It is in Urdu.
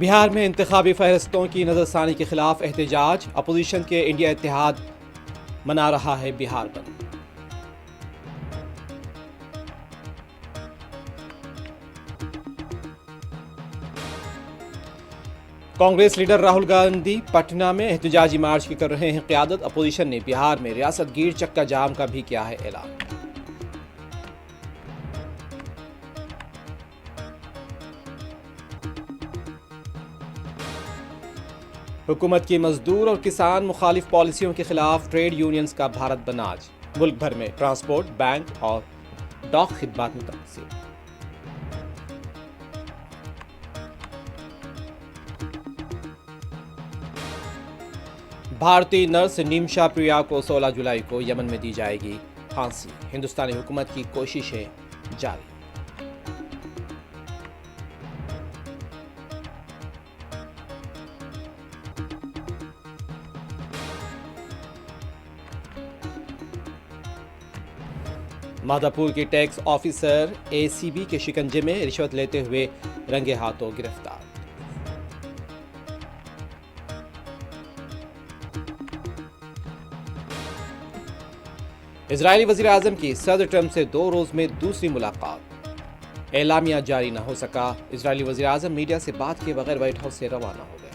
بہار میں انتخابی فہرستوں کی نظر ثانی کے خلاف احتجاج، اپوزیشن کے انڈیا اتحاد منا رہا ہے بہار بند۔ کانگریس لیڈر راہل گاندھی پٹنہ میں احتجاجی مارچ کی کر رہے ہیں قیادت، اپوزیشن نے بہار میں ریاست گیر چکا جام کا بھی کیا ہے اعلان۔ حکومت کی مزدور اور کسان مخالف پالیسیوں کے خلاف ٹریڈ یونینز کا بھارت بند آج، ملک بھر میں ٹرانسپورٹ، بینک اور ڈاک خدمات متاثر۔ بھارتی نرس نیمشا پریا کو 16 جولائی کو یمن میں دی جائے گی پھانسی، ہندوستانی حکومت کی کوششیں جاری۔ مادھا پور کی ٹیکس آفیسر ACB کے شکنجے میں رشوت لیتے ہوئے رنگے ہاتھوں گرفتار۔ اسرائیلی وزیر اعظم کی صدر ٹرمپ سے 2 روز میں دوسری ملاقات، اعلامیہ جاری نہ ہو سکا، اسرائیلی وزیر اعظم میڈیا سے بات کے بغیر وائٹ ہاؤس سے روانہ ہو گئے۔